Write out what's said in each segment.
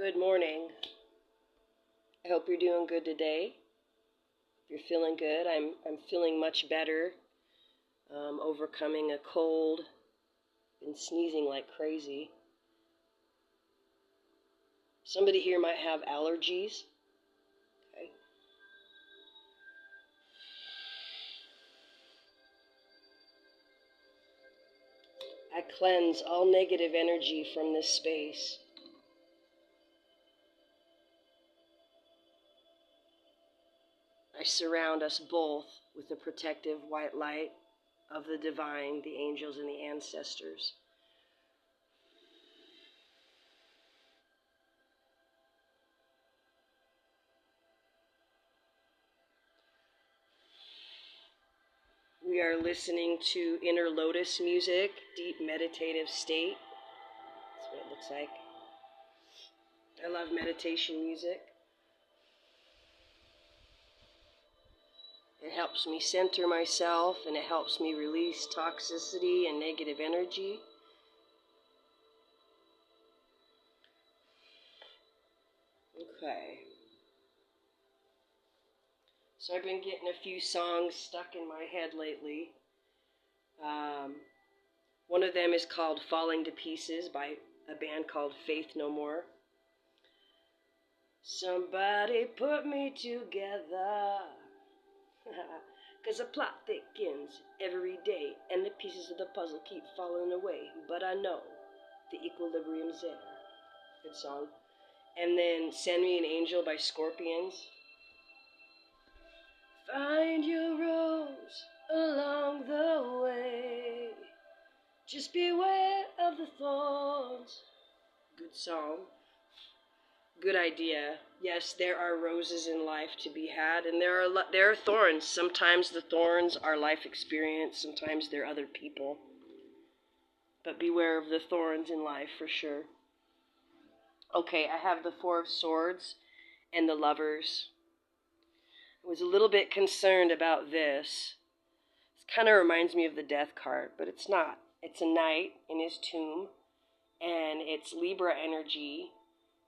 Good morning. I hope you're doing good today. If you're feeling good, I'm feeling much better. Overcoming a cold. Been sneezing like crazy. Somebody here might have allergies. Okay. I cleanse all negative energy from this space. I surround us both with the protective white light of the divine, the angels, and the ancestors. We are listening to inner lotus music, deep meditative state. That's what it looks like. I love meditation music. It helps me center myself and it helps me release toxicity and negative energy. Okay. So I've been getting a few songs stuck in my head lately. One of them is called Falling to Pieces by a band called Faith No More. Somebody put me together, 'cause the plot thickens every day, and the pieces of the puzzle keep falling away. But I know the equilibrium's there. Good song. And then Send Me an Angel by Scorpions. Find your rose along the way. Just beware of the thorns. Good song. Good idea. Yes, there are roses in life to be had, and there are thorns. Sometimes the thorns are life experience, sometimes they're other people. But beware of the thorns in life for sure. Okay, I have the Four of Swords and the Lovers. I was a little bit concerned about this. It kind of reminds me of the Death card, but it's not. It's a knight in his tomb, and it's Libra energy.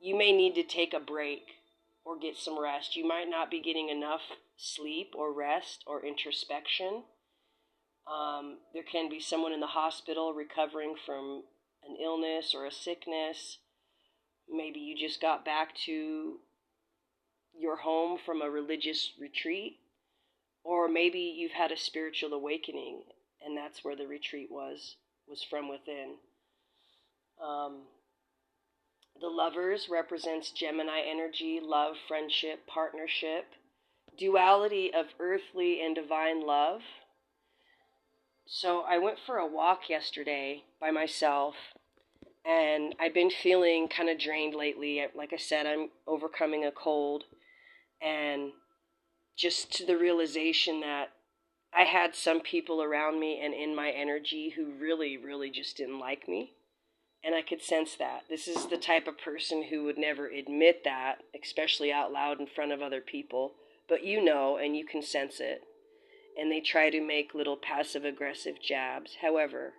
You may need to take a break or get some rest. You might not be getting enough sleep or rest or introspection. There can be someone in the hospital recovering from an illness or a sickness. Maybe you just got back to your home from a religious retreat, or maybe you've had a spiritual awakening, and that's where the retreat was from within. The Lovers represents Gemini energy, love, friendship, partnership, duality of earthly and divine love. So I went for a walk yesterday by myself, and I've been feeling kind of drained lately. Like I said, I'm overcoming a cold, and just to the realization that I had some people around me and in my energy who really, really just didn't like me. And I could sense that. This is the type of person who would never admit that, especially out loud in front of other people. But you know, and you can sense it. And they try to make little passive-aggressive jabs. However,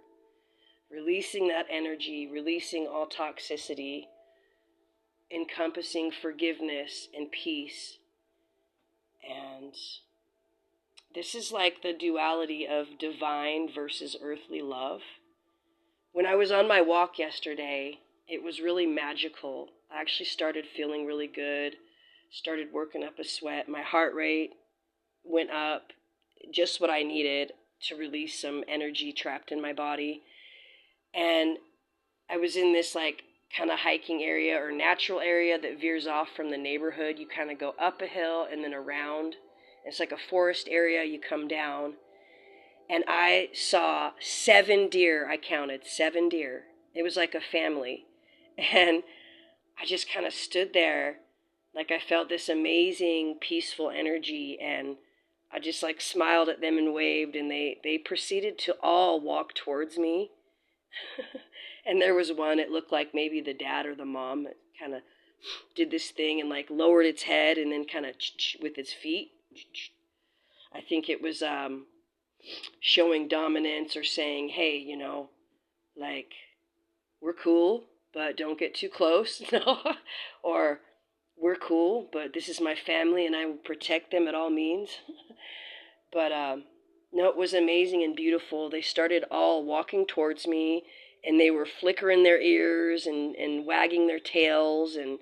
releasing that energy, releasing all toxicity, encompassing forgiveness and peace. And this is like the duality of divine versus earthly love. When I was on my walk yesterday, it was really magical. I actually started feeling really good, started working up a sweat. My heart rate went up, just what I needed to release some energy trapped in my body. And I was in this like kind of hiking area or natural area that veers off from the neighborhood. You kind of go up a hill and then around. It's like a forest area, you come down. And I saw 7 deer. I counted 7 deer. It was like a family. And I just kind of stood there. Like I felt this amazing, peaceful energy. And I just like smiled at them and waved. And they proceeded to all walk towards me. And there was one, it looked like maybe the dad or the mom that kind of did this thing and like lowered its head and then kind of with its feet. I think it was showing dominance or saying, hey, like, we're cool. but don't get too close. Or we're cool, but this is my family and I will protect them at all means. But no, it was amazing and beautiful. They started all walking towards me, and they were flickering their ears and wagging their tails, and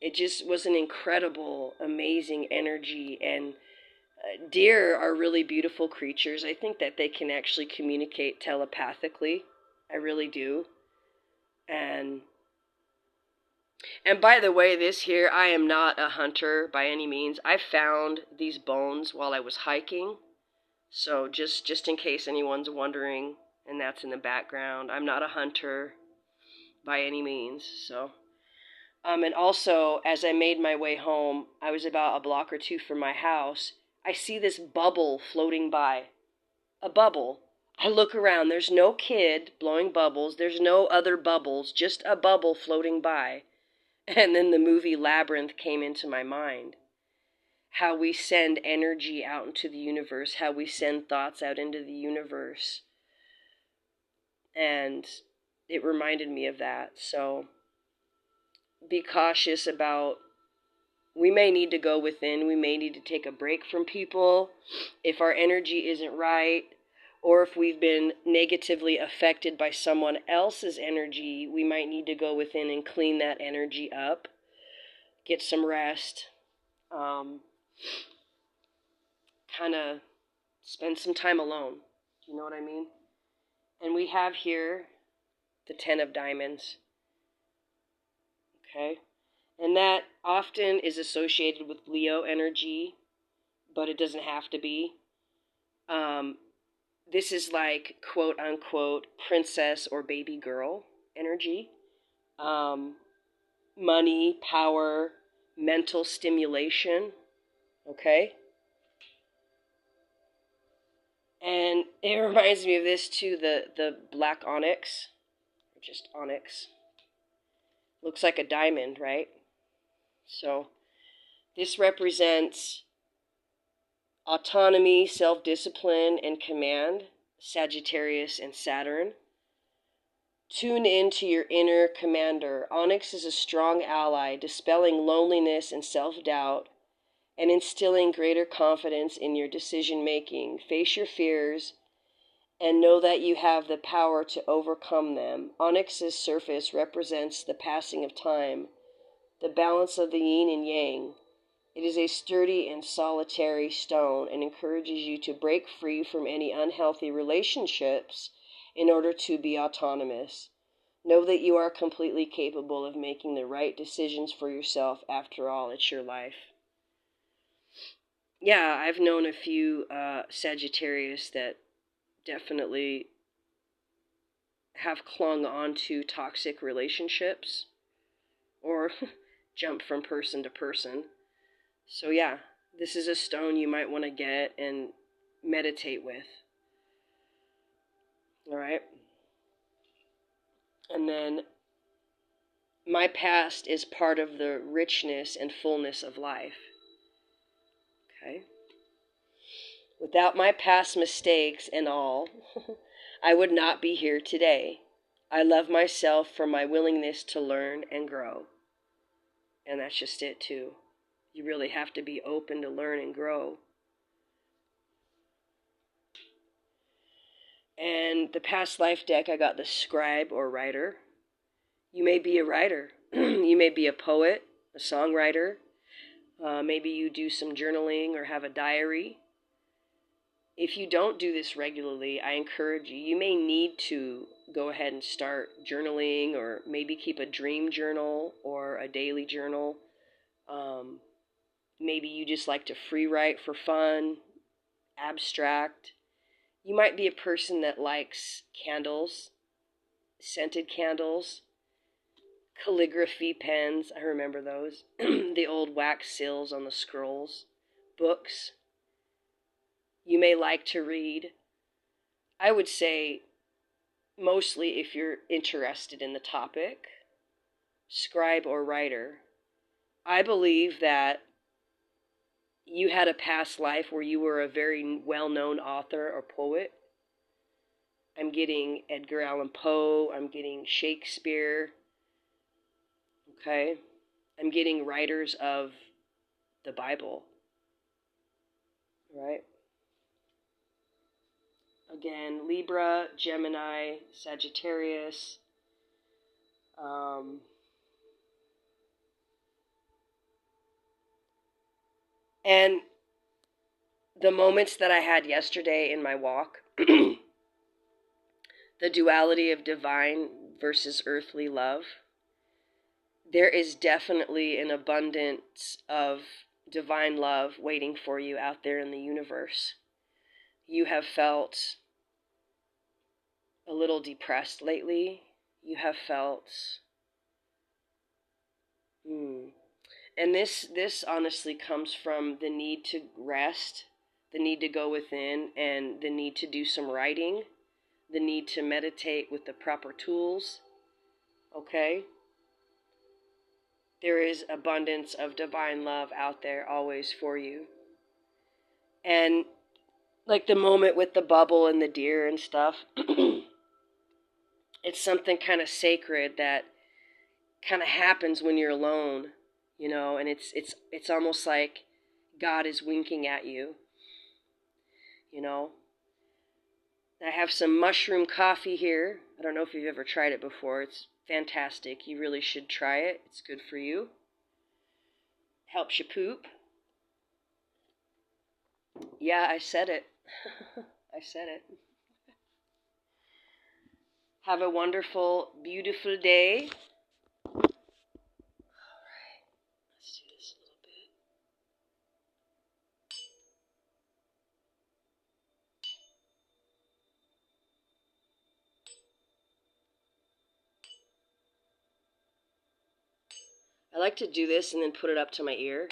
it just was an incredible, amazing energy. And deer are really beautiful creatures. I think that they can actually communicate telepathically. I really do. And by the way, this here, I am not a hunter by any means. I found these bones while I was hiking. So just in case anyone's wondering, and that's in the background, I'm not a hunter by any means. So and also, as I made my way home, I was about a block or two from my house. I see this bubble floating by. A bubble. I look around. There's no kid blowing bubbles. There's no other bubbles. Just a bubble floating by. And then the movie Labyrinth came into my mind. How we send energy out into the universe. How we send thoughts out into the universe. And it reminded me of that. So be cautious about, we may need to go within, we may need to take a break from people if our energy isn't right, or if we've been negatively affected by someone else's energy, we might need to go within and clean that energy up, get some rest, kind of spend some time alone. You know what I mean? And we have here the 10 of Diamonds. Okay? And that often is associated with Leo energy, but it doesn't have to be. This is like, quote unquote, princess or baby girl energy. Money, power, mental stimulation. Okay? And it reminds me of this too, the black onyx, or just onyx. Looks like a diamond, right? So this represents autonomy, self-discipline, and command, Sagittarius and Saturn. Tune into your inner commander. Onyx is a strong ally, dispelling loneliness and self-doubt, and instilling greater confidence in your decision-making. Face your fears, and know that you have the power to overcome them. Onyx's surface represents the passing of time, the balance of the yin and yang. It is a sturdy and solitary stone and encourages you to break free from any unhealthy relationships in order to be autonomous. Know that you are completely capable of making the right decisions for yourself. After all, it's your life. Yeah, I've known a few Sagittarius that definitely have clung on to toxic relationships or jump from person to person. So yeah, this is a stone you might want to get and meditate with. All right? And then my past is part of the richness and fullness of life. Okay? Without my past mistakes and all, I would not be here today. I love myself for my willingness to learn and grow. And that's just it too. You really have to be open to learn and grow. And the past life deck, I got the scribe or writer. You may be a writer. You may be a poet, a songwriter. Maybe you do some journaling or have a diary. If you don't do this regularly, I encourage you. You may need to go ahead and start journaling, or maybe keep a dream journal or a daily journal. Maybe you just like to free write for fun, abstract. You might be a person that likes candles, scented candles, calligraphy pens. I remember those. The old wax seals on the scrolls. Books. You may like to read. I would say mostly if you're interested in the topic, scribe or writer. I believe that you had a past life where you were a very well-known author or poet. I'm getting Edgar Allan Poe. I'm getting Shakespeare. Okay? I'm getting writers of the Bible. Right? Again, Libra, Gemini, Sagittarius. And the moments that I had yesterday in my walk, the duality of divine versus earthly love, there is definitely an abundance of divine love waiting for you out there in the universe. You have felt a little depressed lately. You have felt, and this honestly comes from the need to rest, the need to go within, and the need to do some writing, the need to meditate with the proper tools. Okay? There is abundance of divine love out there always for you. And like the moment with the bubble and the deer and stuff, it's something kind of sacred that kind of happens when you're alone, and it's almost like God is winking at you, I have some mushroom coffee here. I don't know if you've ever tried it before. It's fantastic. You really should try it. It's good for you. Helps you poop. Yeah, I said it. I said it. Have a wonderful, beautiful day. All right, let's do this a little bit. I like to do this and then put it up to my ear.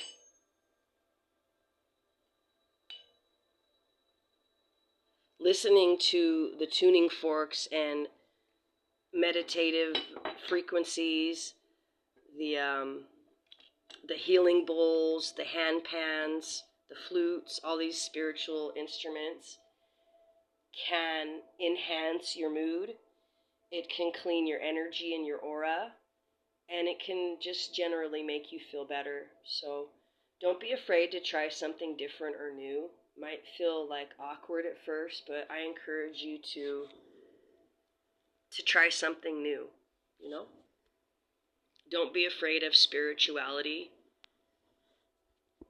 Listening to the tuning forks and meditative frequencies, the healing bowls, the hand pans, the flutes, all these spiritual instruments can enhance your mood. It can clean your energy and your aura, and it can just generally make you feel better. So don't be afraid to try something different or new. Might feel like awkward at first, but I encourage you to try something new, Don't be afraid of spirituality.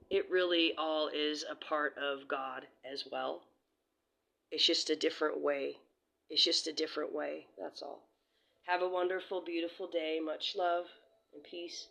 It really all is a part of God as well. It's just a different way. It's just a different way, that's all. Have a wonderful, beautiful day. Much love and peace.